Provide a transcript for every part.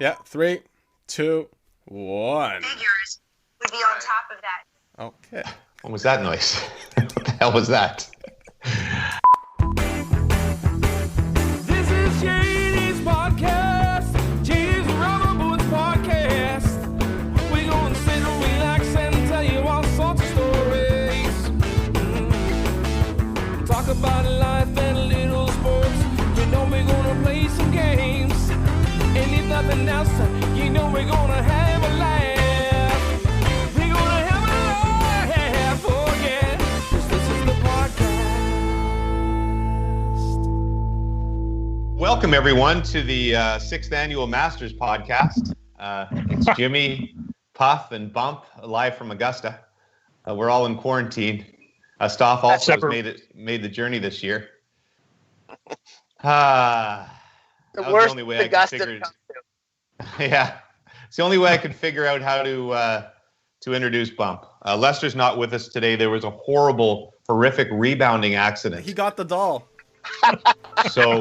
Yeah, 3, 2, 1. Figures would be on top of that. Okay. What was that noise? What the hell was that? This is JD's podcast, JD's Rubber Boots podcast. We're gonna sit and relax and tell you all sorts of stories. Talk about life and little sports. You know we're gonna play some games. And if nothing else, you know we're gonna have a laugh. We're gonna have a laugh, oh yeah. 'Cause this is the podcast. Welcome, everyone, to the 6th Annual Masters Podcast. It's Jimmy, Puff, and Bump, live from Augusta. We're all in quarantine. Stoff also has made the journey this year. The That was worst the only way I could Augusta figure. come to. Yeah, it's the only way I could figure out how to introduce Bump. Lester's not with us today. There was a horrific rebounding accident. He got the doll. So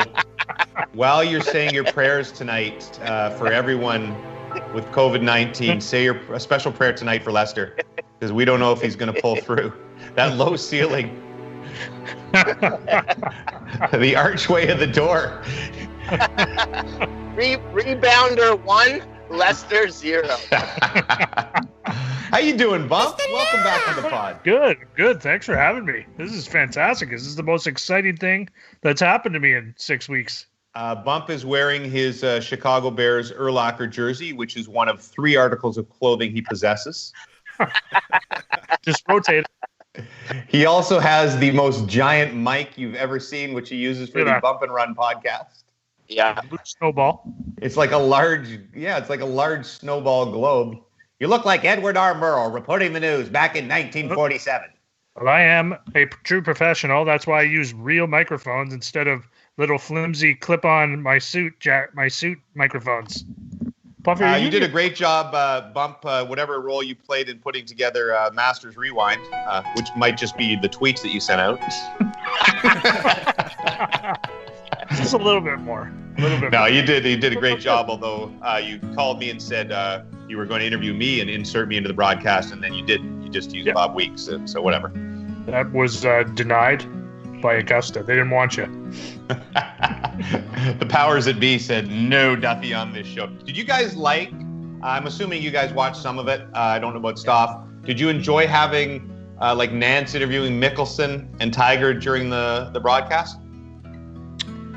while you're saying your prayers tonight for everyone with COVID-19, say a special prayer tonight for Lester, because we don't know if he's going to pull through. That low ceiling, the archway of the door. Rebounder 1, Leicester 0. How you doing, Bump? Welcome back to the pod. Good. Thanks for having me. This is fantastic. This is the most exciting thing that's happened to me in 6 weeks. Bump is wearing his Chicago Bears Urlacher jersey, which is one of 3 articles of clothing he possesses. Just rotate it. He also has the most giant mic you've ever seen, which he uses for the Bump and Run podcast. Yeah. Snowball. It's like a large snowball globe. You look like Edward R. Murrow reporting the news back in 1947. Well, I am a true professional. That's why I use real microphones instead of little flimsy clip-on my suit microphones. Puffy, You did a great job, Bump, whatever role you played in putting together Masters Rewind, which might just be the tweets that you sent out. Just a little bit more. No, you did a great job, although you called me and said you were going to interview me and insert me into the broadcast, and then you didn't. You just used Bob Weeks, so whatever. That was denied by Augusta. They didn't want you. The powers that be said, no Duthie on this show. Did you guys I'm assuming you guys watched some of it. I don't know about Stoff. Did you enjoy having Nance interviewing Mickelson and Tiger during the broadcast?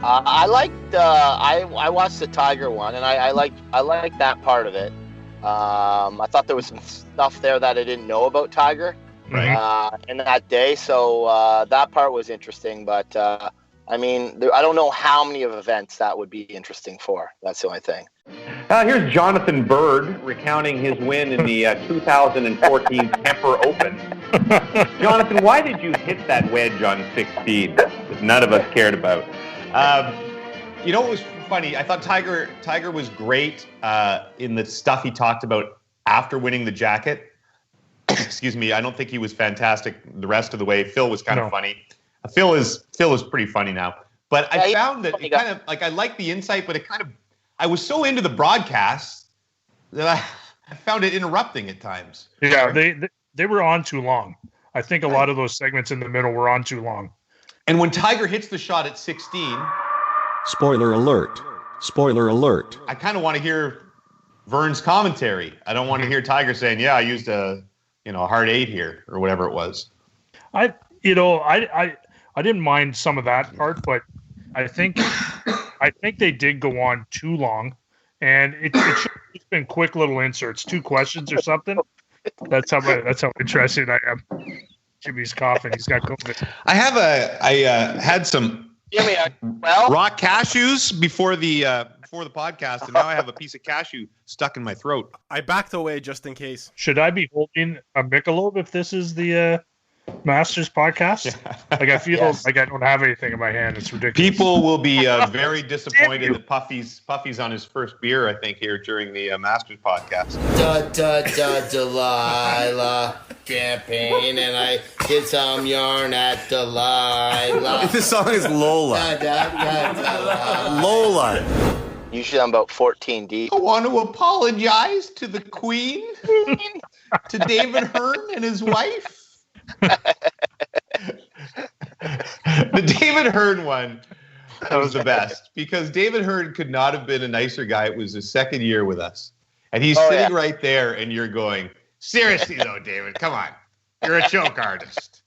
I liked. I watched the Tiger one, and I liked that part of it. I thought there was some stuff there that I didn't know about Tiger in that day, so that part was interesting. But I don't know how many of events that would be interesting for. That's the only thing. Here's Jonathan Bird recounting his win in the 2014 Kemper Open. Jonathan, why did you hit that wedge on 16 that none of us cared about? You know what was funny? I thought Tiger was great in the stuff he talked about after winning the jacket. Excuse me. I don't think he was fantastic the rest of the way. Phil was kind of funny. Phil is pretty funny now. But I found that it kind of I liked the insight, but I was so into the broadcast that I found it interrupting at times. Yeah, they were on too long. I think a lot of those segments in the middle were on too long. And when Tiger hits the shot at 16... Spoiler alert. I kind of want to hear Vern's commentary. I don't want to hear Tiger saying, yeah, I used a hard 8 here, or whatever it was. I didn't mind some of that part, but I think they did go on too long, and it should have just been quick little inserts, 2 questions or something. That's how interested I am. Jimmy's coughing. He's got COVID. I had some rock cashews before the podcast, and now I have a piece of cashew stuck in my throat. I backed away just in case. Should I be holding a Michelob if this is the Masters podcast? Like I feel like I don't have anything in my hand. It's ridiculous. People will be very disappointed that Puffy's on his first beer, I think, here during the Masters podcast. Delilah champagne, and I did some yarn at Delilah. This song is Lola. Lola. Usually I'm about 14 deep. I want to apologize to the Queen, to David Hearn and his wife. The David Hearn one was the best because David Hearn could not have been a nicer guy. It was his second year with us. And he's sitting right there and you're going, seriously though, David, come on. You're a joke artist.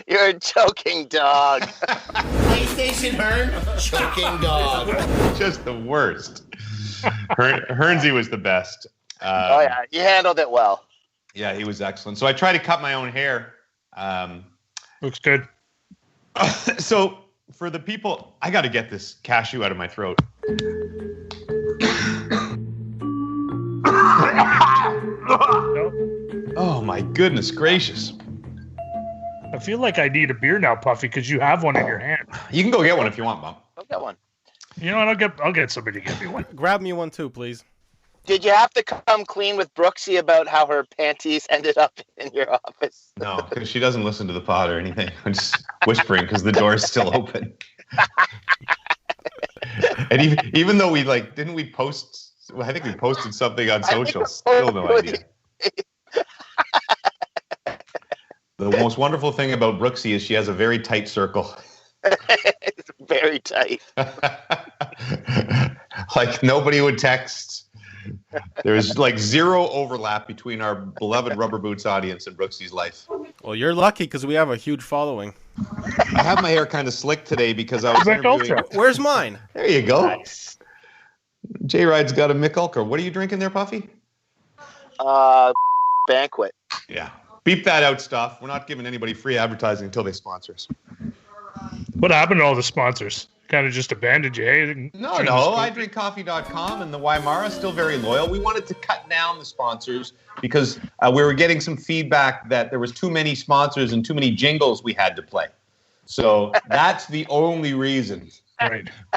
You're a joking dog. PlayStation Hearn, choking dog. Just the worst. Hearnsey was the best. Oh, yeah. You handled it well. Yeah, he was excellent. So I tried to cut my own hair. Looks good. So for the people, I got to get this cashew out of my throat. Oh, my goodness gracious. I feel like I need a beer now, Puffy, because you have one in your hand. You can go get one if you want, Bump. I'll get one. You know what? I'll get somebody to get me one. Grab me one too, please. Did you have to come clean with Brooksy about how her panties ended up in your office? No, because she doesn't listen to the pod or anything. I'm just whispering because the door is still open. And even though we didn't we post? Well, I think we posted something on social. Still no idea. The most wonderful thing about Brooksy is she has a very tight circle. It's very tight. Like nobody would text. There's like zero overlap between our beloved Rubber Boots audience and Brooksy's life. Well, you're lucky because we have a huge following. I have my hair kind of slick today because I was interviewing... Where's mine? There you go. Nice. J-Ride's got a Mick Ulker. What are you drinking there, Puffy? Banquet. Yeah. Beep that out stuff. We're not giving anybody free advertising until they sponsor us. What happened to all the sponsors? Kind of just abandoned you, hey? No, iDrinkCoffee.com and the Weimara still very loyal. We wanted to cut down the sponsors because we were getting some feedback that there was too many sponsors and too many jingles we had to play. So that's the only reason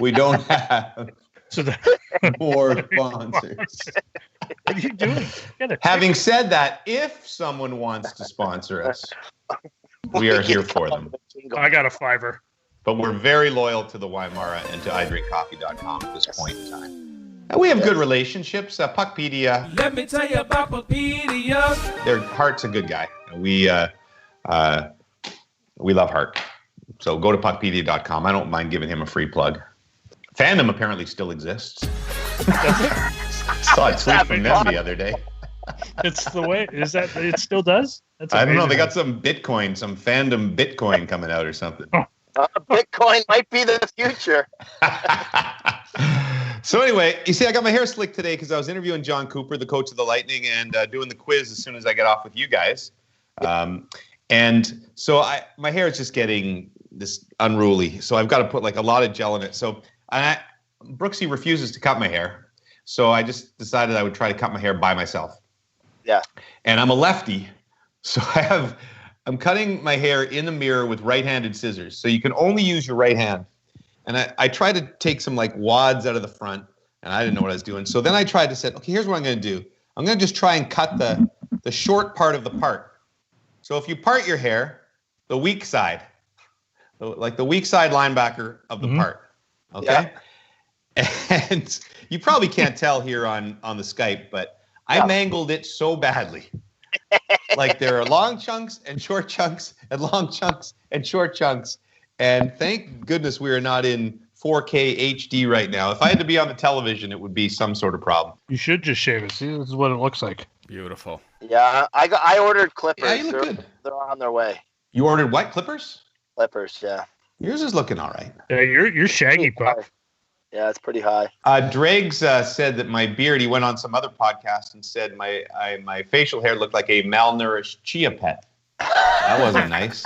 we don't have more sponsors. What are you doing? Having said that, if someone wants to sponsor us, we are here for them. I got a $5. But we're very loyal to the Weimara and to iDrinkCoffee.com at this point in time. And we have good relationships. Puckpedia. Let me tell you about Puckpedia. Their Hart's a good guy. We love Hart. So go to Puckpedia.com. I don't mind giving him a free plug. Fandom apparently still exists. Saw a tweet from them the other day. It's the way. Is that it still does? That's I don't know. They amazing. got some Bitcoin, some fandom Bitcoin coming out or something. Bitcoin might be the future. So anyway, you see, I got my hair slicked today because I was interviewing John Cooper, the coach of the Lightning, and doing the quiz as soon as I get off with you guys. And so my hair is just getting this unruly. So I've got to put like a lot of gel in it. So Brooksy refuses to cut my hair. So I just decided I would try to cut my hair by myself. Yeah. And I'm a lefty. So I'm cutting my hair in the mirror with right-handed scissors. So you can only use your right hand. And I tried to take some like wads out of the front, and I didn't know what I was doing. So then I tried to say, okay, here's what I'm going to do. I'm going to just try and cut the short part of the part. So if you part your hair, the weak side, like the weak side linebacker of the part, okay? Yeah. And you probably can't tell here on the Skype, but I mangled it so badly. Like there are long chunks and short chunks and long chunks and short chunks. And thank goodness we are not in 4K HD right now. If I had to be on the television, it would be some sort of problem. You should just shave it. See, this is what it looks like. Beautiful. Yeah, I ordered clippers. Yeah, you look good. They're on their way. You ordered what? Clippers? Clippers, yeah. Yours is looking all right. Yeah, you're shaggy, Puff. Yeah, it's pretty high. Dregs said that my beard, he went on some other podcast and said my facial hair looked like a malnourished chia pet. That wasn't nice.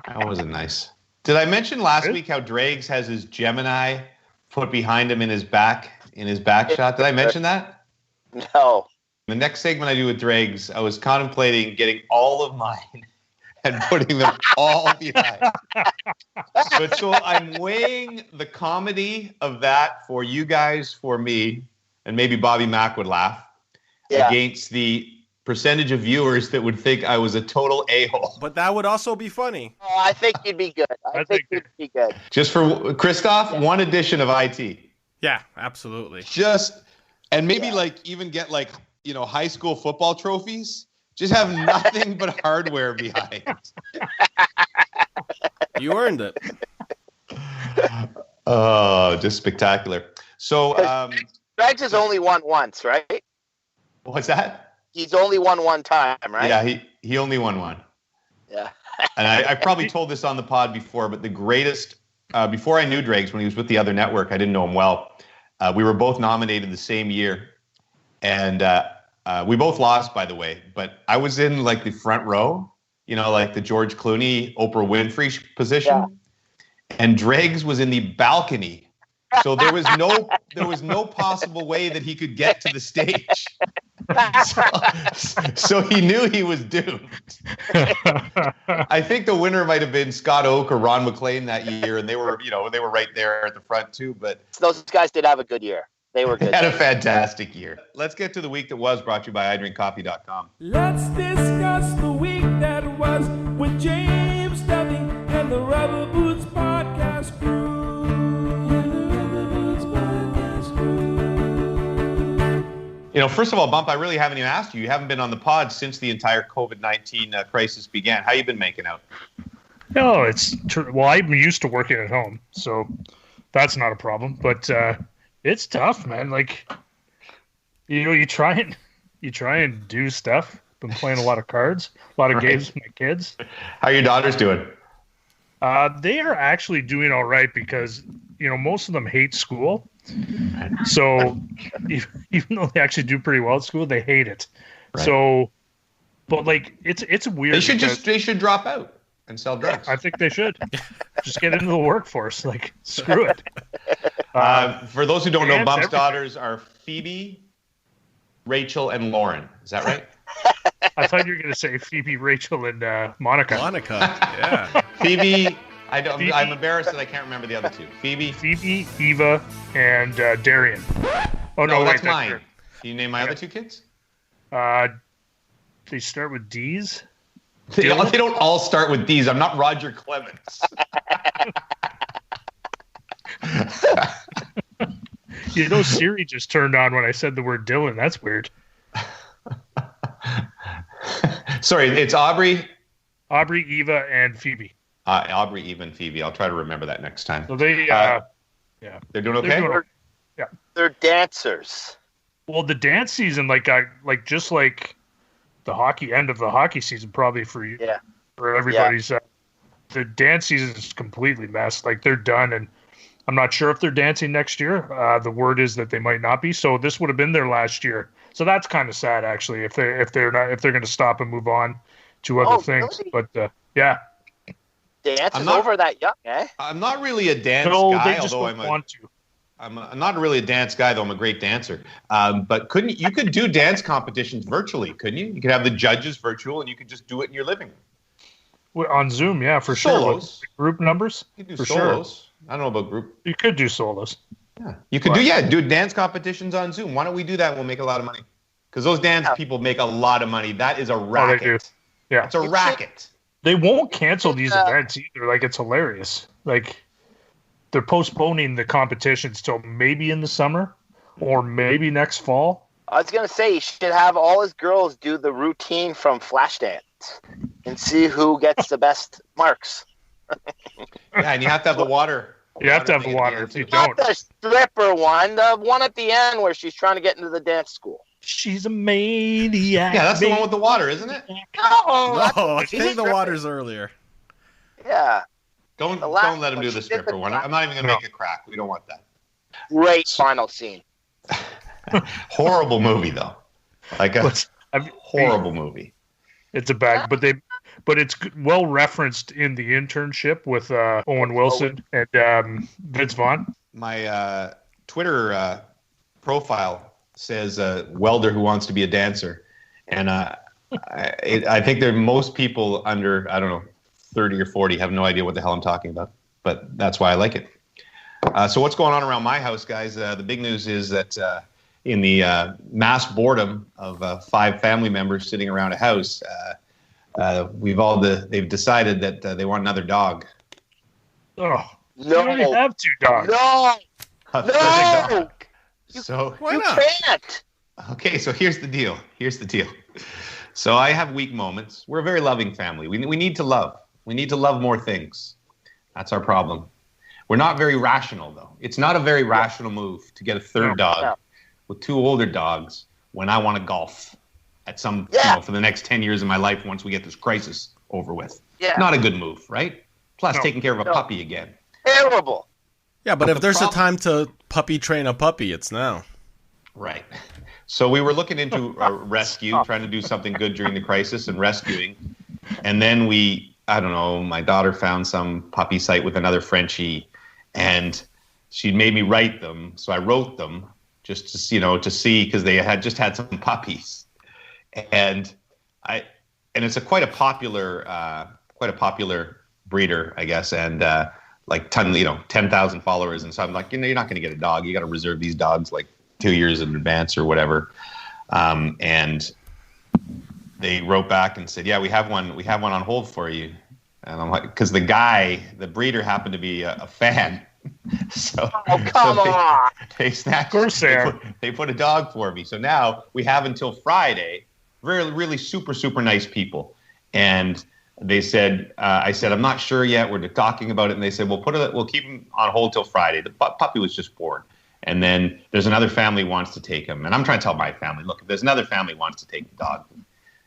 That wasn't nice. Did I mention last week how Dregs has his Gemini put behind him in his back shot? Did I mention that? No. The next segment I do with Dregs, I was contemplating getting all of mine and putting them all behind. But so I'm weighing the comedy of that for you guys, for me, and maybe Bobby Mack would laugh, against the percentage of viewers that would think I was a total a-hole. But that would also be funny. Oh, I think you'd be good. I think you'd be good. Just for Christoph, one edition of IT. Yeah, absolutely. And maybe even get high school football trophies. Just have nothing but hardware behind. You earned it. Oh, just spectacular. So, Dregs has only won once, right? what's that? He's only won one time, right? Yeah, he only won one. Yeah. And I probably told this on the pod before, but the greatest, before I knew Dregs, when he was with the other network, I didn't know him well. We were both nominated the same year. And we both lost, by the way. But I was in the front row, the George Clooney, Oprah Winfrey position. Yeah. And Dregs was in the balcony. So there was no possible way that he could get to the stage. So he knew he was doomed. I think the winner might have been Scott Oak or Ron McLean that year, and they were right there at the front too. But those guys did have a good year. They were good. They had a fantastic year. Let's get to the week that was, brought to you by iDrinkCoffee.com. Let's discuss the week that was with James Duthie and the Rubber Boots Podcast Crew. First of all, Bump, I really haven't even asked you. You haven't been on the pod since the entire COVID-19 crisis began. How you been making out? No, I'm used to working at home, so that's not a problem. But it's tough, man. You try and do stuff. Been playing a lot of cards, a lot of games with my kids. How are your daughters doing? They are actually doing all right because most of them hate school. So even though they actually do pretty well at school, they hate it. Right. So, but it's weird. They should drop out and sell drugs. I think they should just get into the workforce. Screw it. For those who don't know, Bump's daughters are Phoebe, Rachel, and Lauren. Is that right? I thought you were going to say Phoebe, Rachel, and Monica. Monica, yeah. Phoebe. I'm embarrassed that I can't remember the other two. Phoebe, Eva, and Darian. Oh no, that's mine. Can you name my other two kids? They start with D's. They don't all start with D's. I'm not Roger Clemens. Siri just turned on when I said the word Dylan. That's weird. Sorry, it's Aubrey, Eva, and Phoebe. Aubrey, Eva, and Phoebe. I'll try to remember that next time. So they, they're doing okay. They're dancers. Well, the dance season, just like the hockey end of the hockey season, probably for everybody's. The dance season is completely messed. They're done, and I'm not sure if they're dancing next year. The word is that they might not be. So this would have been their last year. So that's kind of sad, actually, if they're going to stop and move on to other things. Really? But yeah. Dance is over that young, eh? I'm not really a dance guy, they just although want to. I'm not really a dance guy, though I'm a great dancer. But you could do dance competitions virtually, couldn't you? You could have the judges virtual, and you could just do it in your living room. On Zoom, yeah, for solos. Sure. Group numbers? You could do for solos. Sure. I don't know about group. You could do solos. Yeah, you could do dance competitions on Zoom. Why don't we do that? We'll make a lot of money. Because those dance people make a lot of money. That is a racket. Oh, they do. Yeah, it's a racket. They won't cancel these events either. It's hilarious. They're postponing the competitions till maybe in the summer or maybe next fall. I was going to say, you should have all his girls do the routine from Flashdance and see who gets the best marks. Yeah, and you have to have the water. You have to have the water if you don't. Not the stripper one, the one at the end where she's trying to get into the dance school. She's a maniac. Yeah, that's the one with the water, isn't it? No, I think the water's earlier. Yeah. Don't let him do the stripper one. I'm not even going to make a crack. We don't want that. Great final scene. Horrible movie, though. Horrible movie. It's a bad, but it's well referenced in The Internship with Owen Wilson and Vince Vaughn. My Twitter profile says welder who wants to be a dancer, and I think there most people under 30 or 40 have no idea what the hell I'm talking about, but that's why I like it. So what's going on around my house, guys? The big news is that in the mass boredom of 5 family members sitting around a house, they've decided that they want another dog. Oh, no! You already have 2 dogs. No. a third No! dog. So Why You not? can't. okay, so here's the deal. So I have weak moments. We're a very loving family. We need to love. We need to love more things. That's our problem. We're not very rational, though. It's not a very rational move to get a third dog No. with two older dogs when I want to golf at some, for the next 10 years of my life once we get this crisis over with. Yeah. Not a good move, right? Plus, No. taking care of a No. puppy again. Terrible. Yeah, but But if the there's a problem- time to puppy train a puppy, it's now. Right. So we were looking into a rescue, trying to do something good during the crisis and rescuing. And then I don't know, my daughter found some puppy site with another Frenchie, and she made me write them. So I wrote them just to see, because they had just had some puppies. And it's quite a popular breeder, I guess. And, 10,000 followers. And so I'm like, you're not going to get a dog. You got to reserve these dogs like 2 years in advance or whatever. And they wrote back and said, yeah, we have one on hold for you. And I'm like, because the breeder happened to be a fan. So, Come on. they snatched, Of course they are. they put a dog for me. So now we have until Friday. Really, really super, super nice people. And they said, I said, I'm not sure yet. We're talking about it. And they said, we'll keep him on hold till Friday. The puppy was just born. And then there's another family wants to take him. And I'm trying to tell my family, look, if there's another family wants to take the dog,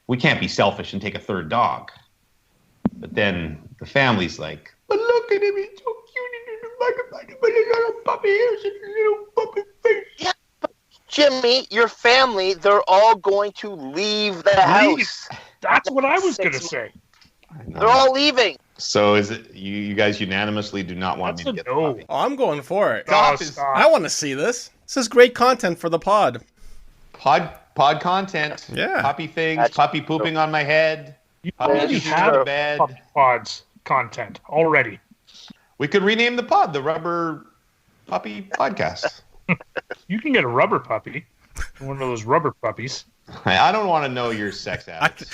we can't be selfish and take a third dog. But then the family's like, but look at him, he's so cute. But a little puppy here, such a little puppy face. Yeah, but Jimmy, your family, they're all going to leave the house. That's what I was going to say. They're all leaving. So is it you guys unanimously do not want That's me a to get the no. puppy? Oh, I'm going for it. Oh, Stop. I want to see this. This is great content for the pod. Pod content. Yeah. Puppy things, That's puppy pooping on my head. You Puppy already shitting on have bed. Puppy Pods content already. We could rename the pod the Rubber Puppy Podcast. You can get a rubber puppy, one of those rubber puppies. I don't want to know your sex habits.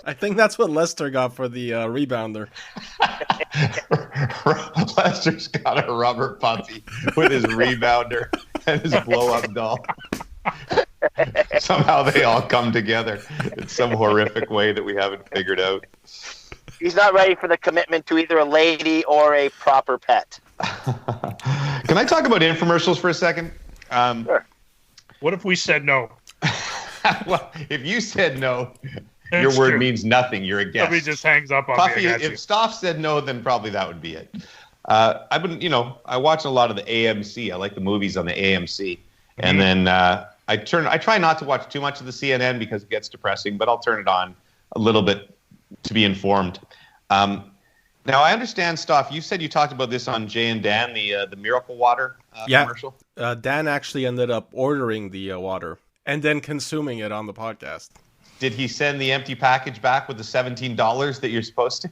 I think that's what Lester got for the rebounder. Lester's got a rubber puppy with his rebounder and his blow-up doll. Somehow they all come together in some horrific way that we haven't figured out. He's not ready for the commitment to either a lady or a proper pet. Can I talk about infomercials for a second? Sure. What if we said no? Well, if you said no, That's your word true. means nothing. You're a guest. Somebody just hangs up on Puffy, me. I got you. if Stoff said no, then probably that would be it. I've been, I watch a lot of the AMC. I like the movies on the AMC, and then I try not to watch too much of the CNN because it gets depressing, but I'll turn it on a little bit to be informed. Now I understand, Stoff. You said you talked about this on Jay and Dan, the Miracle Water commercial. Dan actually ended up ordering the water and then consuming it on the podcast. Did he send the empty package back with the $17 that you're supposed to?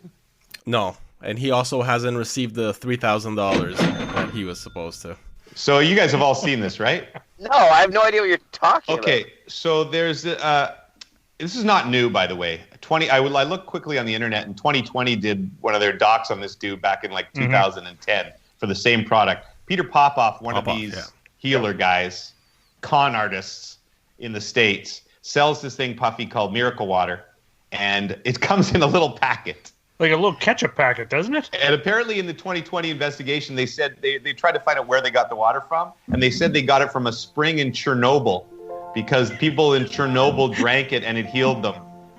No, and he also hasn't received the $3,000 that he was supposed to. So you guys have all seen this, right? No, I have no idea what you're talking about. Okay, so there's this is not new, by the way. I looked quickly on the internet, and 2020 did one of their docs on this dude back in like 2010 for the same product. Peter Popoff, one of these healer guys, con artists in the States, sells this thing, Puffy, called Miracle Water, and it comes in a little packet. Like a little ketchup packet, doesn't it? And apparently in the 2020 investigation, they said they tried to find out where they got the water from, and they said they got it from a spring in Chernobyl because people in Chernobyl drank it and it healed them.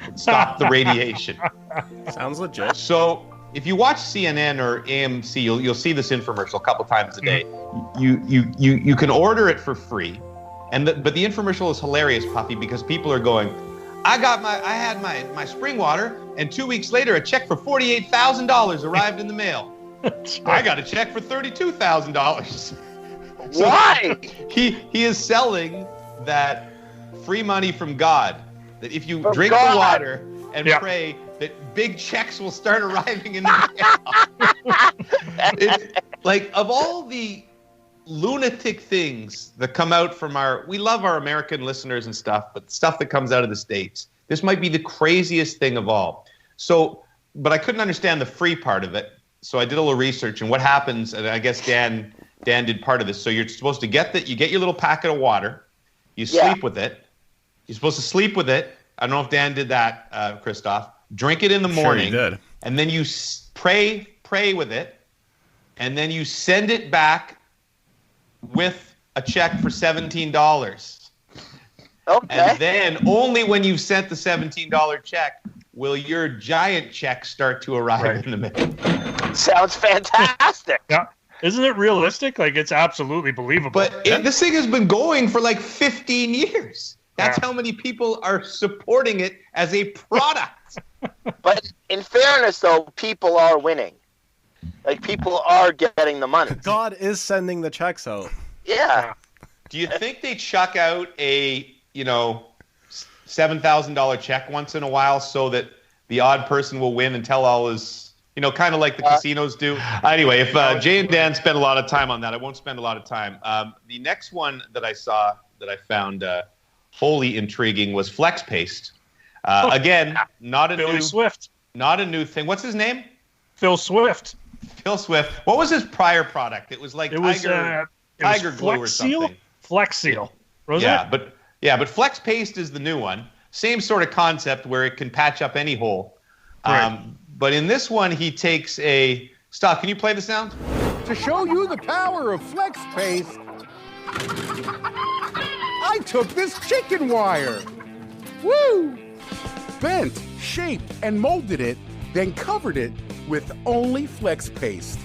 It stopped the radiation. Sounds legit. So if you watch CNN or AMC, you'll see this infomercial a couple times a day. You can order it for free, but the infomercial is hilarious, Puffy, because people are going, I had my spring water, and 2 weeks later a check for $48,000 arrived in the mail. I got a check for $32,000. Why? He is selling that free money from God. That if you drink God. the water and pray, that big checks will start arriving in the mail. It's like, of all the lunatic things that come out from we love our American listeners and stuff, but stuff that comes out of the States, this might be the craziest thing of all. So, but I couldn't understand the free part of it. So I did a little research, and what happens, and I guess Dan Dan did part of this. So you're supposed to get your little packet of water. You sleep with it. You're supposed to sleep with it. I don't know if Dan did that, Christoph. Drink it in the morning. Sure, he did. And then you pray with it. And then you send it back with a check for $17. Okay. And then only when you've sent the $17 check will your giant check start to arrive in the mail. Sounds fantastic. Yeah. Isn't it realistic? Like, it's absolutely believable. But this thing has been going for like 15 years. That's how many people are supporting it as a product. But in fairness, though, people are winning. Like, people are getting the money. God is sending the checks out. Yeah. Do you think they chuck out a, $7,000 check once in a while so that the odd person will win and tell all his, kind of like the casinos do? Anyway, if Jay and Dan spend a lot of time on that, I won't spend a lot of time. The next one that I saw that I found wholly intriguing was Flex Paste. Again, not a new thing. What's his name? Phil Swift. Phil Swift. What was his prior product? It was like Tiger Glue or something. Flex Seal. But Flex Paste is the new one. Same sort of concept where it can patch up any hole. Right. But in this one, he takes a... Stop, can you play the sound? To show you the power of Flex Paste, I took this chicken wire. Woo! Bent, shaped, and molded it, then covered it with only Flex Paste,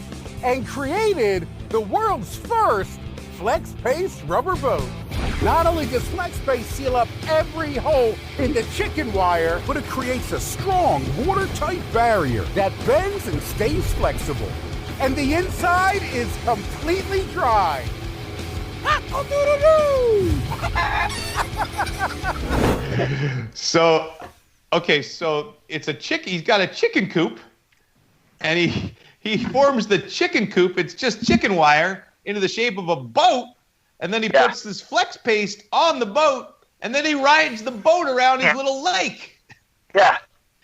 and created the world's first Flex Paste rubber boat. Not only does Flex Paste seal up every hole in the chicken wire, but it creates a strong, watertight barrier that bends and stays flexible. And the inside is completely dry. So it's a chicken. He's got a chicken coop, and he forms the chicken coop. It's just chicken wire into the shape of a boat, and then he puts this Flex Paste on the boat, and then he rides the boat around his little lake. Yeah.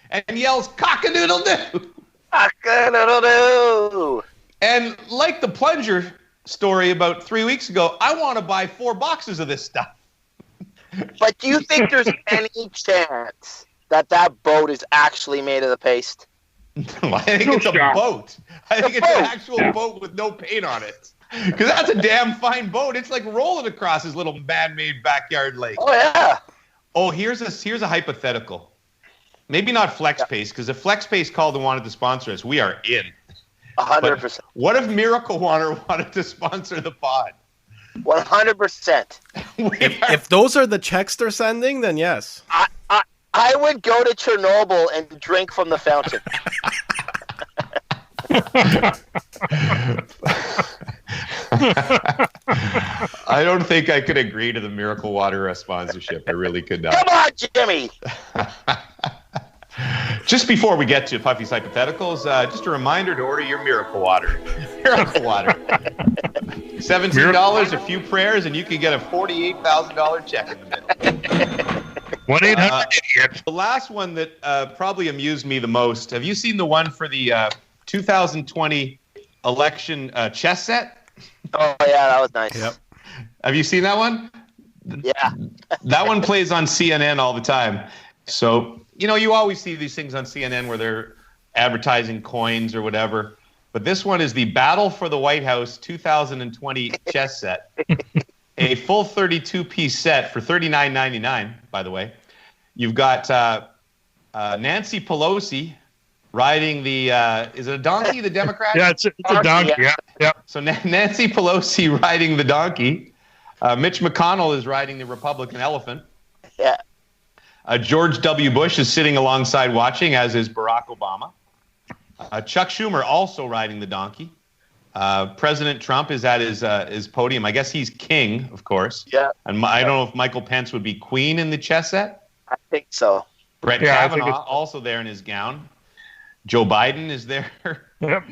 And yells, "Cock-a-doodle-doo!" Cock-a-doodle-doo! And like the plunger story about 3 weeks ago, I want to buy 4 boxes of this stuff. But do you think there's any chance that boat is actually made of the paste? No, I think it's a boat. I think it's an actual boat with no paint on it. Because that's a damn fine boat. It's like rolling across his little man-made backyard lake. Oh, yeah. Oh, here's a hypothetical. Maybe not Flex Paste, because if Flex Paste called and wanted to sponsor us, we are in. 100%. What if Miracle Water wanted to sponsor the pod? 100%. If those are the checks they're sending, then yes. I would go to Chernobyl and drink from the fountain. I don't think I could agree to the Miracle Water sponsorship. I really could not. Come on, Jimmy. Just before we get to Puffy's hypotheticals, just a reminder to order your Miracle Water. Miracle Water. $17, a few prayers, and you can get a $48,000 check in the middle. 1-800-IDIOT. The last one that probably amused me the most. Have you seen the one for the 2020 election chess set? Oh, yeah, that was nice. Yep. Have you seen that one? Yeah. That one plays on CNN all the time. So, you always see these things on CNN where they're advertising coins or whatever. But this one is the Battle for the White House 2020 chess set. A full 32-piece set for $39.99, by the way. You've got Nancy Pelosi riding the is it a donkey, the Democrat? Yeah, it's a donkey. Yeah. So Nancy Pelosi riding the donkey. Mitch McConnell is riding the Republican elephant. Yeah. George W. Bush is sitting alongside watching, as is Barack Obama. Chuck Schumer also riding the donkey. President Trump is at his podium. I guess he's king, of course. Yeah. And I don't know if Michael Pence would be queen in the chess set. I think so. Brett Kavanaugh also there in his gown. Joe Biden is there. Yep.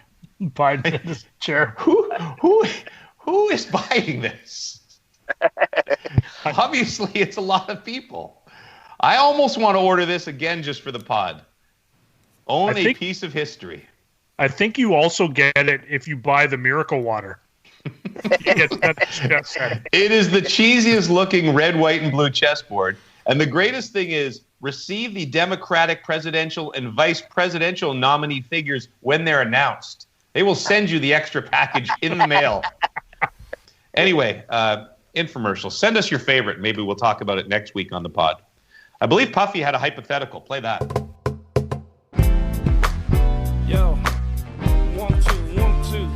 Biden in his chair. Who is buying this? Obviously, it's a lot of people. I almost want to order this again just for the pod. Own a piece of history. I think you also get it if you buy the Miracle Water. It is the cheesiest looking red, white, and blue chessboard. And the greatest thing is receive the Democratic presidential and vice presidential nominee figures when they're announced. They will send you the extra package in the mail. Anyway, infomercials. Send us your favorite. Maybe we'll talk about it next week on the pod. I believe Puffy had a hypothetical. Play that. Yo, 1, 2, 1, 2.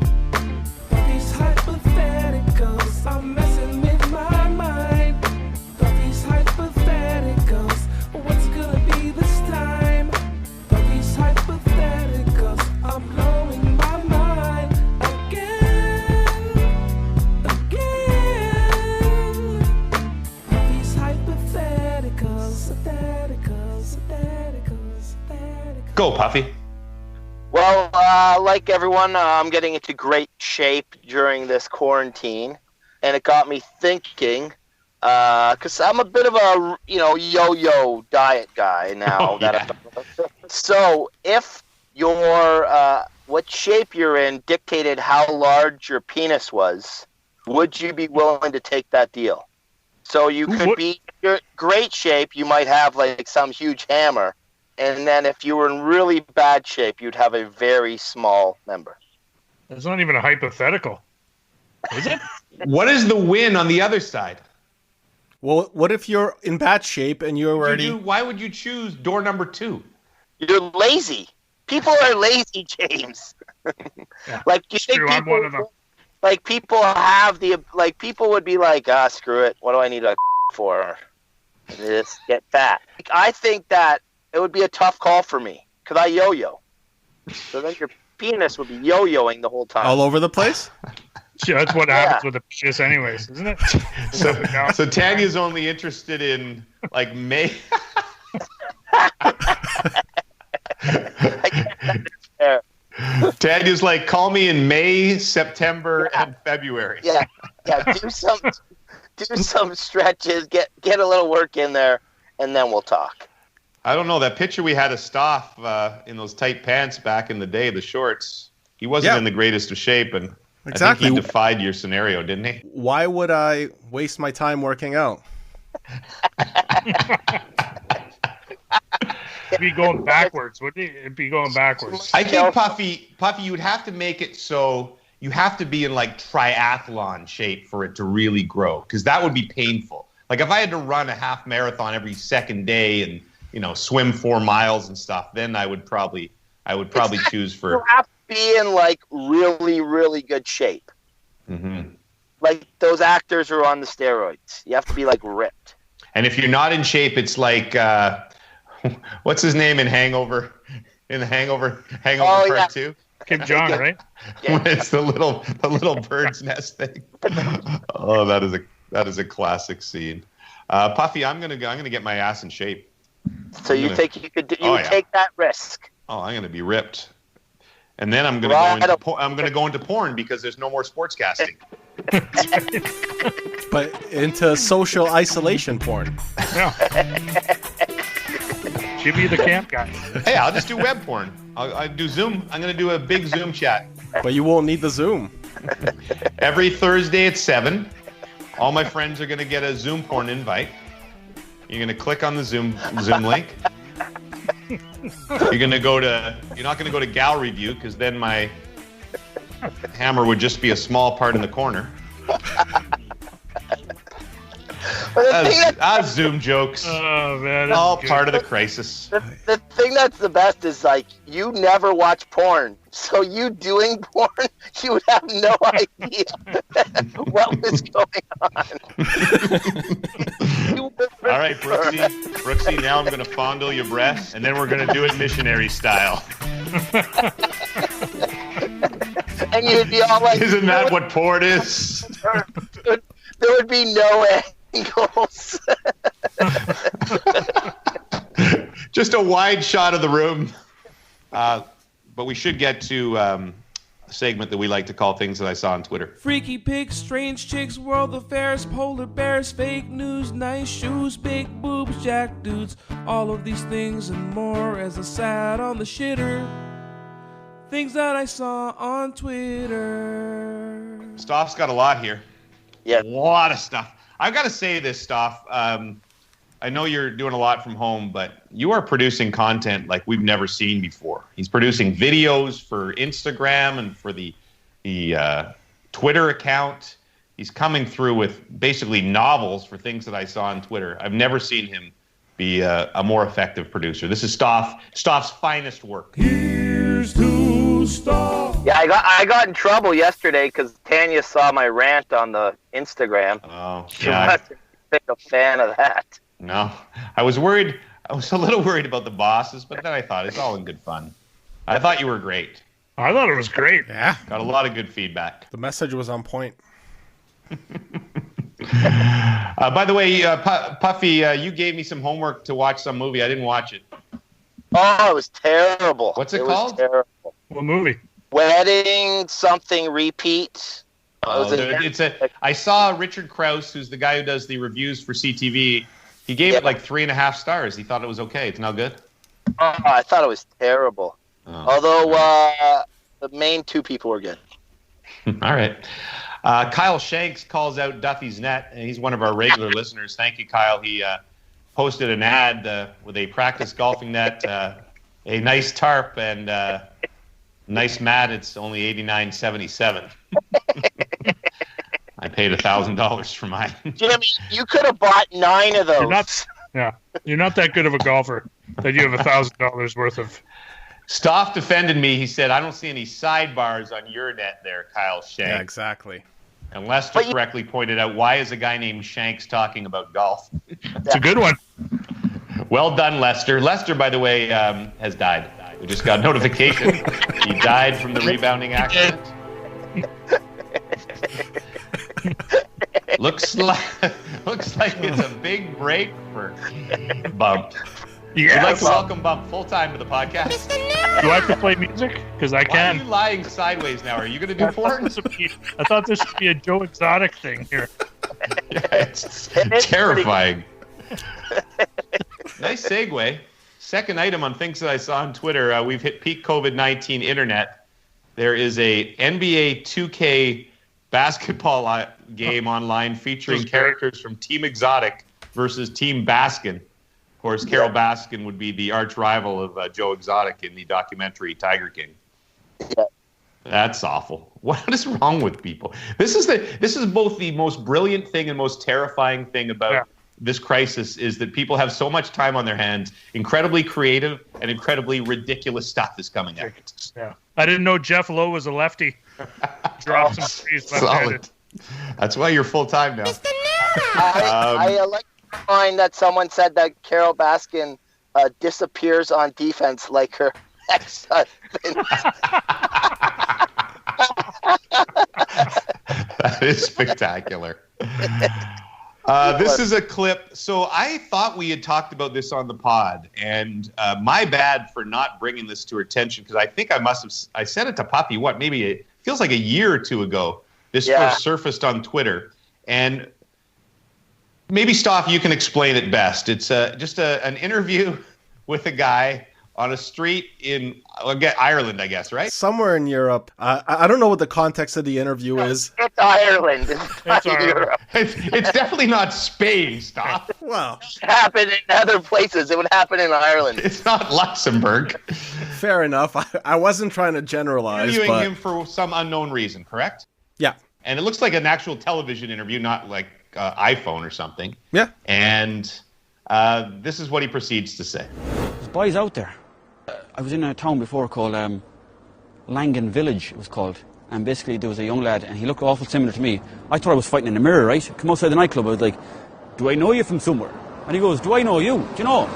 These hypotheticals are messing with my mind. These hypotheticals, what's gonna be this time? These hypotheticals are blowing my mind again. These hypotheticals, Go, Puffy. Well, like everyone, I'm getting into great shape during this quarantine, and it got me thinking, because I'm a bit of a, yo-yo diet guy now. So if your, what shape you're in dictated how large your penis was, would you be willing to take that deal? So you could be in great shape, you might have like some huge hammer, and then if you were in really bad shape, you'd have a very small member. It's not even a hypothetical, is it? What is the win on the other side? Well, what if you're in bad shape and you're already... Why would you choose door number 2? You're lazy. People are lazy, James. Yeah. Like, you think True, I'm one of them. Like, people have the... Like, people would be like, screw it. What do I need a for? Just get fat. Like, I think that it would be a tough call for me, because I yo-yo. So then your penis would be yo-yoing the whole time. All over the place? Yeah, that's what happens with a penis anyways, isn't it? So Tanya's only interested in, like, May... Tanya's like, call me in May, September, and February. Yeah. Do some stretches, get a little work in there, and then we'll talk. I don't know, that picture we had of Stoff in those tight pants back in the day, the shorts, he wasn't in the greatest of shape, and exactly. I think he defied your scenario, didn't he? Why would I waste my time working out? It'd be going backwards, wouldn't it? It'd be going backwards. I think, Puffy, you would have to make it so you have to be in, like, triathlon shape for it to really grow, because that would be painful. Like, if I had to run a half marathon every second day and, swim 4 miles and stuff, then I would probably choose for... You have to be in, like, really, really good shape. Mm-hmm. Like, those actors are on the steroids. You have to be, like, ripped. And if you're not in shape, it's like... what's his name in Hangover? In the Hangover Part 2? Kim Jong, right? Yeah. It's the little bird's nest thing. Oh, that is a classic scene. Puffy, I'm gonna get my ass in shape. So you think you could take that risk? Oh, I'm gonna be ripped, and then I'm gonna go into porn because there's no more sportscasting. But into social isolation porn. Yeah. Should be the camp guy. Hey, I'll just do web porn. I'll do Zoom. I'm going to do a big Zoom chat. But you won't need the Zoom. Every Thursday at 7, all my friends are going to get a Zoom porn invite. You're going to click on the Zoom link. You're not going to go to gallery view because then my hammer would just be a small part in the corner. Zoom jokes. Oh, man. All part of the crisis. The thing that's the best is, like, you never watch porn. So you doing porn, you would have no idea what was going on. All right, Brooksy, now I'm going to fondle your breasts, and then we're going to do it missionary style. And you'd be all like... Isn't that what porn is? There would be no angles. Just a wide shot of the room. But we should get to a segment that we like to call Things That I Saw on Twitter. Freaky pigs, strange chicks, world affairs, polar bears, fake news, nice shoes, big boobs, jack dudes. All of these things and more as I sat on the shitter. Things that I saw on Twitter. Stoff's got a lot here. Yeah. A lot of stuff. I've got to say this, Stoff. I know you're doing a lot from home, but you are producing content like we've never seen before. He's producing videos for Instagram and for the Twitter account. He's coming through with basically novels for things that I saw on Twitter. I've never seen him be a more effective producer. This is Stoff's finest work. Here's to Stoff. Yeah, I got in trouble yesterday because Tanya saw my rant on the Instagram. Oh, She yeah. wasn't a fan of that. No, I was worried. I was a little worried about the bosses, but then I thought it's all in good fun. I thought you were great. I thought it was great. Yeah. Got a lot of good feedback. The message was on point. By the way, Puffy, you gave me some homework to watch some movie. I didn't watch it. Oh, it was terrible. What's it was called? Terrible. What movie? Wedding something repeat. I saw Richard Krause, who's the guy who does the reviews for CTV. He gave it like 3.5 stars. He thought it was okay. It's not good. Oh, I thought it was terrible. Oh. Although the main two people were good. All right. Kyle Shanks calls out Duthie's net, and he's one of our regular listeners. Thank you, Kyle. He posted an ad with a practice golfing net, a nice tarp, and nice mat. It's only $89.77. I paid $1,000 for mine. Jimmy, you could have bought 9 of those. You're not that good of a golfer that you have $1,000 worth of. Stoff defended me. He said, I don't see any sidebars on your net there, Kyle Shanks. Yeah, exactly. And Lester correctly pointed out, why is a guy named Shanks talking about golf? It's a good one. Well done, Lester. Lester, by the way, has died. We just got notification. He died from the rebounding accident. Looks like it's a big break for Bump. Yeah. We'd like to welcome Bump full-time to the podcast. Do I have to play music? Because I Why can. are you lying sideways now? Are you going to do porn? I thought this would be a Joe Exotic thing here. Yeah, it's terrifying. Nice segue. Second item on things that I saw on Twitter. We've hit peak COVID-19 internet. There is a NBA 2K basketball game online featuring characters from Team Exotic versus Team Baskin. Of course, Carol Baskin would be the arch rival of Joe Exotic in the documentary Tiger King. Yeah. That's awful. What is wrong with people? This is both the most brilliant thing and most terrifying thing about this crisis is that people have so much time on their hands. Incredibly creative and incredibly ridiculous stuff is coming out. Yeah. I didn't know Jeff Lowe was a lefty. Drop some trees left-handed. That's why you're full time now. I like to find that someone said that Carol Baskin disappears on defense like her ex-husband. That is spectacular. This is a clip. So I thought we had talked about this on the pod, and my bad for not bringing this to her attention, because I think I sent it to Puffy, maybe it feels like a year or two ago. This first surfaced on Twitter, and maybe, Stoff, you can explain it best. It's just an interview with a guy on a street in Ireland, I guess, right? Somewhere in Europe. I don't know what the context of the interview is. It's Ireland. It's not Europe. It's definitely not Spain, Stoff. Well, it happened in other places. It would happen in Ireland. It's not Luxembourg. Fair enough. I wasn't trying to generalize. Interviewing him for some unknown reason, correct? Yeah. And it looks like an actual television interview, not like iPhone or something. Yeah. And this is what he proceeds to say. There's boys out there. I was in a town before called Langan Village, it was called. And basically there was a young lad, and he looked awful similar to me. I thought I was fighting in a mirror, right? Come outside the nightclub, I was like, do I know you from somewhere? And he goes, do I know you? Do you know?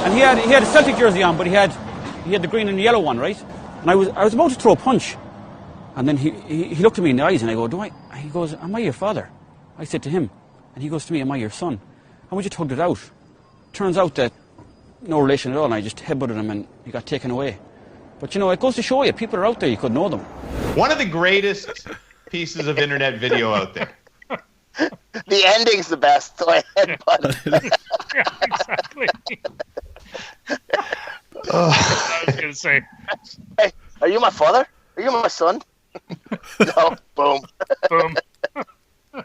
And he had a Celtic jersey on, but he had the green and yellow one, right? And I was about to throw a punch. And then he looked at me in the eyes, and I go, he goes, am I your father? I said to him. And he goes to me, am I your son? And we just hugged it out. Turns out that no relation at all, and I just headbutted him, and he got taken away. But, it goes to show you, people are out there, you could know them. One of the greatest pieces of internet video out there. The ending's the best, so I headbutted. Yeah, exactly. I was going to say. Hey, are you my father? Are you my son? No, boom. Boom.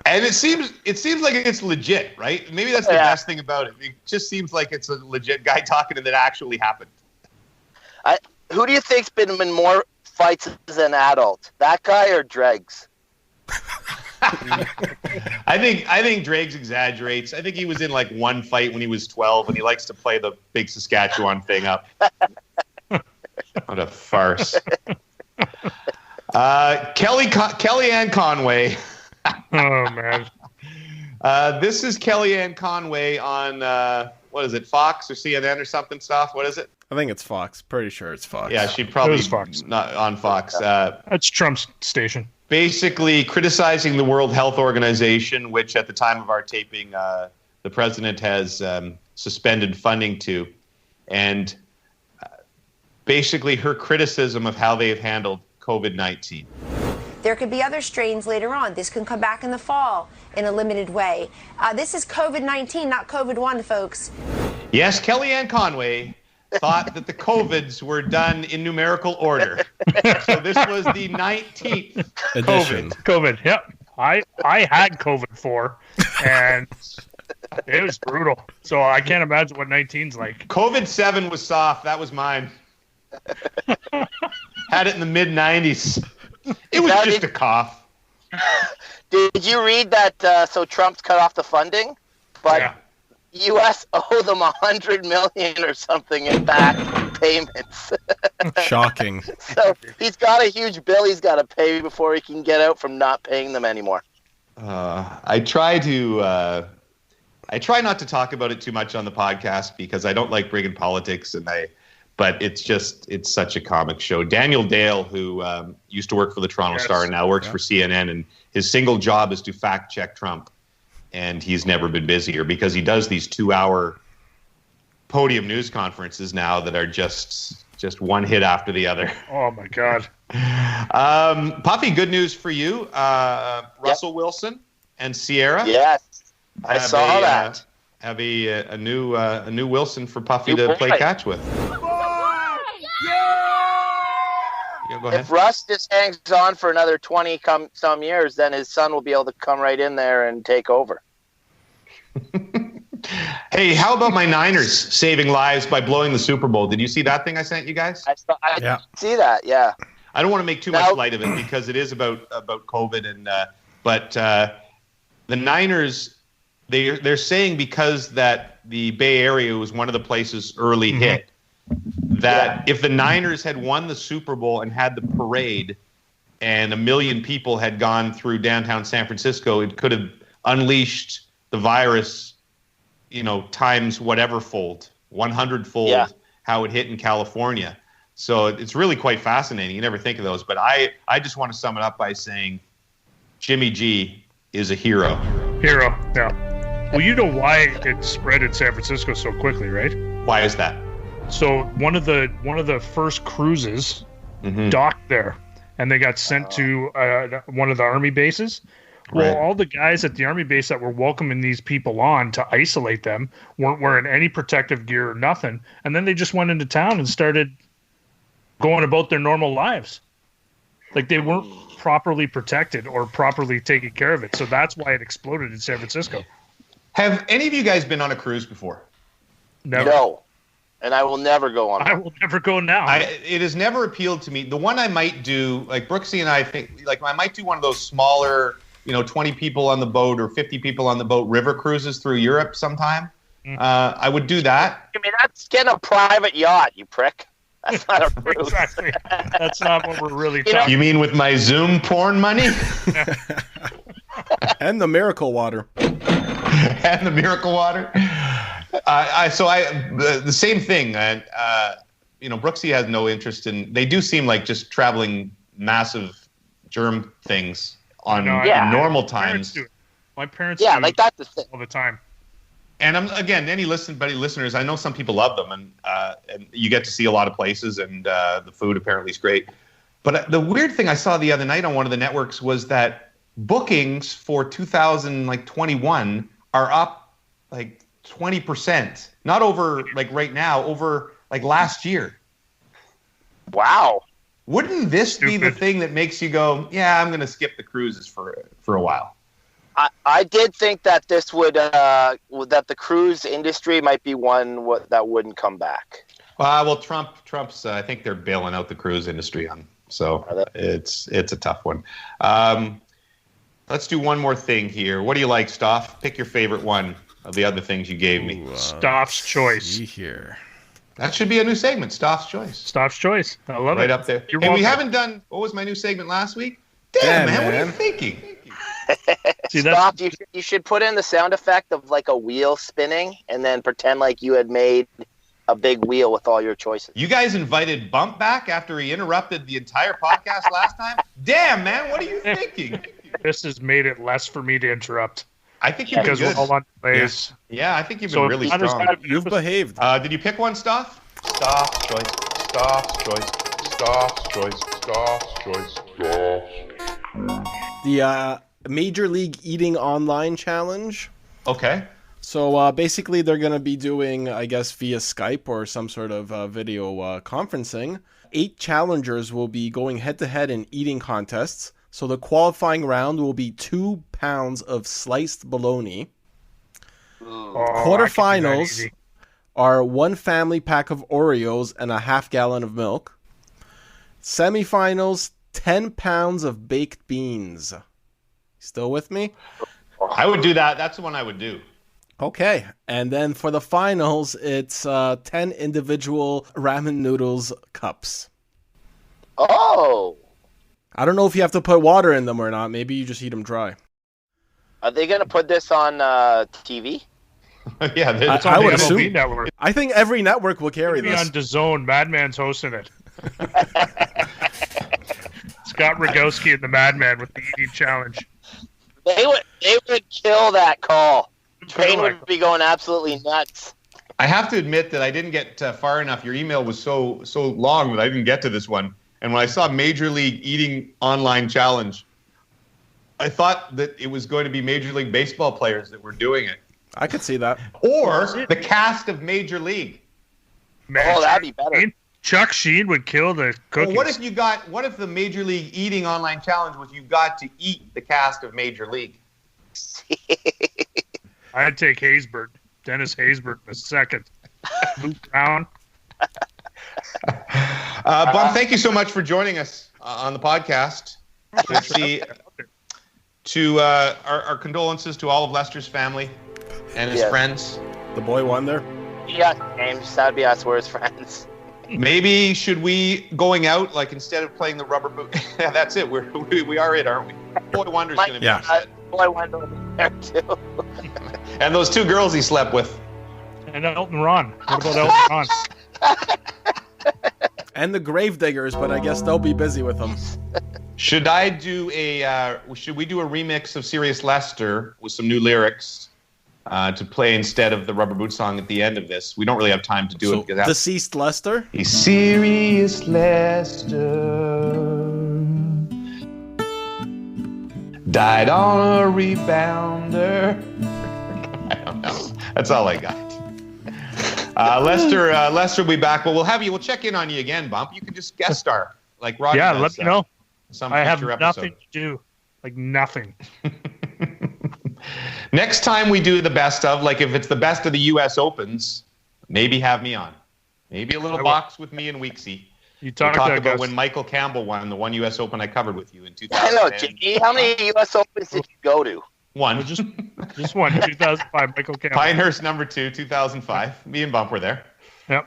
And it seems like it's legit, right? Maybe that's the best thing about it. It just seems like it's a legit guy talking and it actually happened. Who do you think's been in more fights as an adult? That guy or Dregs? I think Dregs exaggerates. I think he was in like one fight when he was 12, and he likes to play the big Saskatchewan thing up. What a farce. Kellyanne Conway. Oh, man. This is Kellyanne Conway on, what is it, Fox or CNN or something stuff? What is it? I think it's Fox. Pretty sure it's Fox. Yeah, she probably Fox. Not on Fox. That's Trump's station. Basically criticizing the World Health Organization, which at the time of our taping, the president has suspended funding to. And basically her criticism of how they've handled COVID-19. There could be other strains later on. This can come back in the fall in a limited way. This is COVID-19, not COVID-1, folks. Yes, Kellyanne Conway thought that the COVIDs were done in numerical order. So this was the 19th edition. COVID, yep. I had COVID-4, and it was brutal. So I can't imagine what 19's like. COVID-7 was soft. That was mine. Had it in the mid-90s. It was just a cough. Did you read that? So Trump's cut off the funding, but U.S. owe them $100 million or something in back payments. Shocking. So he's got a huge bill he's got to pay before he can get out from not paying them anymore. I try not to talk about it too much on the podcast because I don't like bringing politics, but it's such a comic show. Daniel Dale, who used to work for the Toronto Star and now works for CNN, and his single job is to fact check Trump. And he's never been busier because he does these 2-hour podium news conferences now that are just one hit after the other. Oh my God. Puffy, good news for you. Russell Wilson and Sierra. Yes, I saw that. Have a new Wilson for Puffy to play catch with. Yeah, go ahead. If Russ just hangs on for another 20 some years, then his son will be able to come right in there and take over. Hey, how about my Niners saving lives by blowing the Super Bowl? Did you see that thing I sent you guys? I see that, yeah. I don't want to make too much light of it because it is about COVID, but the Niners, they're saying because that the Bay Area was one of the places early hit, that if the Niners had won the Super Bowl and had the parade and 1 million people had gone through downtown San Francisco, it could have unleashed the virus, times whatever fold, 100-fold, how it hit in California. So it's really quite fascinating. You never think of those. But I just want to sum it up by saying Jimmy G is a hero. Hero, yeah. Well, you know why it spread in San Francisco so quickly, right? Why is that? So one of the first cruises docked there, and they got sent to one of the army bases. Well, all the guys at the army base that were welcoming these people on to isolate them weren't wearing any protective gear or nothing, and then they just went into town and started going about their normal lives. Like they weren't properly protected or properly taking care of it. So that's why it exploded in San Francisco. Have any of you guys been on a cruise before? Never. No. And I will never go on. I will never go now. It has never appealed to me. The one I might do, like Brooksy and I think, like I might do one of those smaller, 20 people on the boat or 50 people on the boat river cruises through Europe sometime. I would do that. I mean, that's getting a private yacht, you prick. That's not a cruise. Exactly. That's not what we're really talking about. You mean with my Zoom porn money? And the miracle water. And the miracle water. The same thing. And Brooksy has no interest in. They do seem like just traveling massive germ things on in normal times. My parents do like that's the thing all the time. And again, listeners, I know some people love them, and you get to see a lot of places, and the food apparently is great. But the weird thing I saw the other night on one of the networks was that bookings for 2021 are up like 20%. Not over like right now, over like last year. Wow. Wouldn't this be the thing that makes you go, yeah, I'm going to skip the cruises for a while? I did think that this would that the cruise industry might be one that wouldn't come back. Well, Trump's. I think they're bailing out the cruise industry so it's a tough one. Let's do one more thing here. What do you like, Stoff? Pick your favorite one of the other things you gave me. Stoff's choice. Here. That should be a new segment, Stoff's Choice. Stoff's Choice. I love it. Right up there. You're we welcome. haven't done, what was my new segment last week? Damn, man, what are you thinking? Stoff, you should put in the sound effect of like a wheel spinning and then pretend like you had made a big wheel with all your choices. You guys invited Bump back after he interrupted the entire podcast last time? Damn, man, what are you thinking? This has made it less for me to interrupt. I think you've been good. Because we're all on plays. Yeah, I think you've been really strong. You've behaved. Did you pick one, Stoff? Stoff's Choice. Stoff's Choice. Stoff's Choice. Stoff's Choice. The Major League Eating Online Challenge. Okay. So basically they're going to be doing, I guess, via Skype or some sort of video conferencing. 8 challengers will be going head-to-head in eating contests. So the qualifying round will be 2 pounds of sliced bologna. Quarterfinals are 1 family pack of Oreos and a half gallon of milk. Semifinals, 10 pounds of baked beans. Still with me? I would do that. That's the one I would do. Okay. And then for the finals, it's 10 individual ramen noodles cups. Oh! I don't know if you have to put water in them or not. Maybe you just eat them dry. Are they going to put this on TV? Yeah, it's I on would the assume. MLB network. I think every network will carry It'll be this. on DAZN. Madman's hosting it. Scott Rogowski and the Madman with the eating challenge. They would kill that call. Train would be going absolutely nuts. I have to admit that I didn't get far enough. Your email was so long that I didn't get to this one. And when I saw Major League Eating Online Challenge, I thought that it was going to be Major League Baseball players that were doing it. I could see that. Or the cast of Major League. Man, that'd be better. Chuck Sheen would kill the cookies. Well, what if the Major League Eating Online Challenge was you got to eat the cast of Major League? I'd take Haysbert. Dennis Haysbert in a second. Luke Brown. Bum, thank you so much for joining us on the podcast. Let's see. Our condolences to all of Lester's family and his friends. The boy wonder. Yeah, James. That'd be us. We're his friends. Maybe should we going out, like instead of playing the rubber boot? Yeah, that's it. We are it, aren't we? Boy Wonder's going to be upset. Boy Wonder will be there too. And those 2 girls he slept with. And Elton Ron. What about Elton Ron? And the Gravediggers, but I guess they'll be busy with them. Should I do should we do a remix of Serious Lester with some new lyrics to play instead of the Rubber Boot song at the end of this? We don't really have time to do it. Because Deceased Lester? He's Serious Lester. Died on a rebounder. I don't know. That's all I got. Lester will be back, but we'll check in on you again, Bump. You can just guest star like Roger. Yeah, does, let me know. Some I have future nothing episode. to do. Like nothing. Next time we do the best of, like if it's the best of the U.S. Opens, maybe have me on. Maybe a little box with me and Weeksy. You talk about when Michael Campbell won the one U.S. Open I covered with you in 2000. I know, Jimmy. How many U.S. Opens did you go to? One. Just one. 2005, Michael Campbell. Pinehurst number 2, 2005. Me and Bump were there. Yep.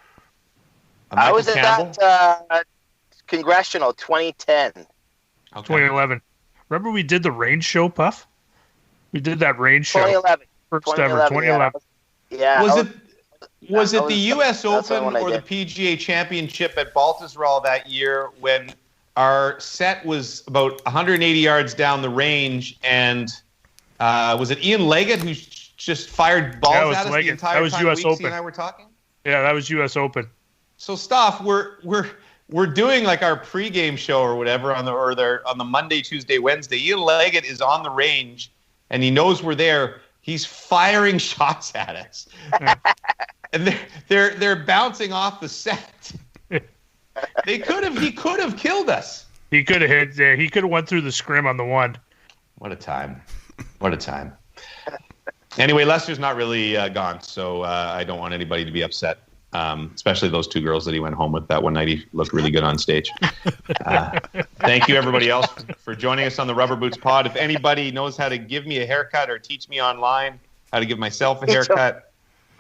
I was at that Congressional 2010. Okay. 2011. Remember we did the range show, Puff? We did that range show. 2011. First ever, 2011. Yeah. Was it the U.S. Open or the PGA Championship at Baltusrol that year when our set was about 180 yards down the range and was it Ian Leggett who just fired balls at us the entire time US Weeksy Open. and I were talking? Yeah, that was U.S. Open. So, Stoff, we're doing like our pregame show or whatever on the Monday, Tuesday, Wednesday. Ian Leggett is on the range and he knows we're there. He's firing shots at us. And they're bouncing off the set. He could have killed us. He could have hit. Yeah, he could have went through the scrim on the one. What a time. What a time. Anyway, Lester's not really gone, so I don't want anybody to be upset, especially those two girls that he went home with. That one night he looked really good on stage. Thank you, everybody else, for joining us on the Rubber Boots Pod. If anybody knows how to give me a haircut or teach me online how to give myself a haircut.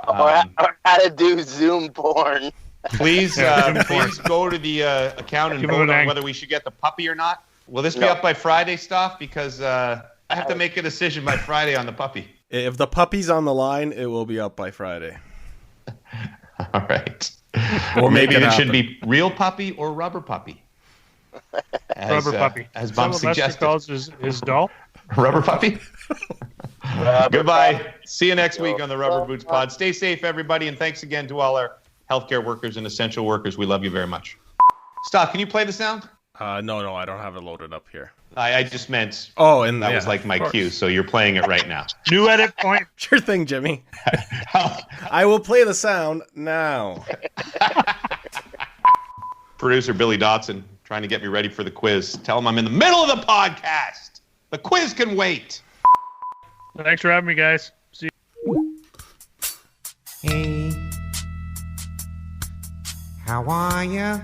Or how to do Zoom porn. Please go to the account and vote on whether we should get the puppy or not. Will this be up by Friday, Stoff? Because I have to make a decision by Friday on the puppy. If the puppy's on the line, it will be up by Friday. All right. Or maybe it should be real puppy or rubber puppy. Rubber puppy. As Bob suggested. Calls his doll. Rubber puppy? Goodbye. See you next week on the Rubber Boots Pod. Stay safe, everybody, and thanks again to all our healthcare workers and essential workers. We love you very much. Stop. Can you play the sound? No, I don't have it loaded up here. I just meant. Oh, and that was like my cue, so you're playing it right now. New edit point. Sure thing, Jimmy. I will play the sound now. Producer Billy Dotson trying to get me ready for the quiz. Tell him I'm in the middle of the podcast. The quiz can wait. Thanks for having me, guys. See you. Hey, how are you?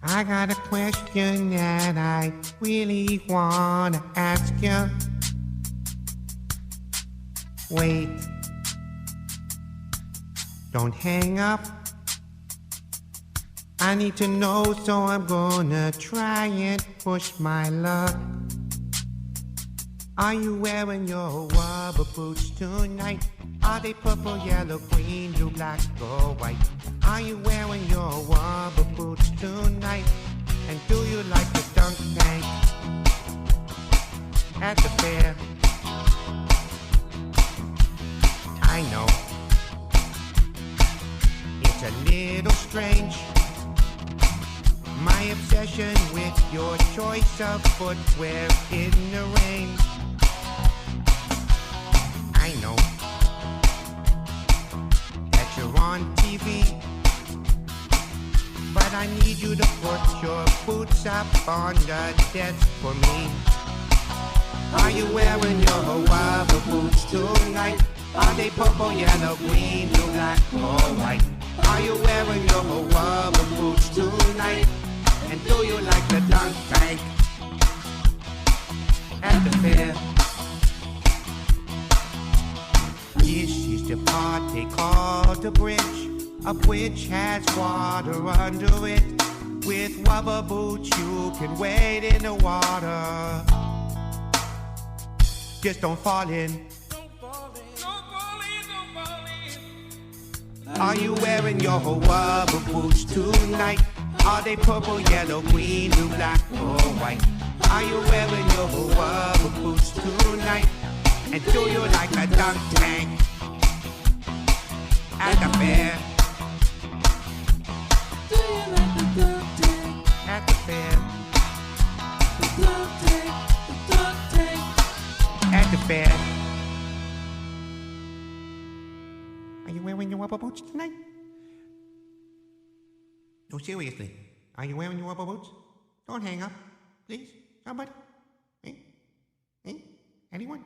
I got a question that I really want to ask you. Wait, don't hang up. I need to know, so I'm gonna try and push my luck. Are you wearing your rubber boots tonight? Are they purple, yellow, green, blue, black, or white? Are you wearing your rubber boots tonight? And do you like the dunk tank at the fair? I know it's a little strange, my obsession with your choice of footwear in the rain. I know that you're on TV, but I need you to put your boots up on the desk for me. Are you wearing your rubber boots tonight? Are they purple, yellow, green, blue, black, or white? Are you wearing your rubber boots tonight? And do you like the dunk tank at the fair? This is the part they call the bridge. A bridge has water under it. With rubber boots you can wade in the water. Just don't fall in. Are you wearing your rubber boots tonight? Are they purple, yellow, green, blue, black, or white? Are you wearing your rubber boots tonight? And do you like a dunk tank at the fair? Do you like the dunk tank at the fair? The dunk tank at the fair. Are you wearing your rubber boots tonight? No, seriously. Are you wearing your rubber boots? Don't hang up. Please. Somebody. Hey? Anyone?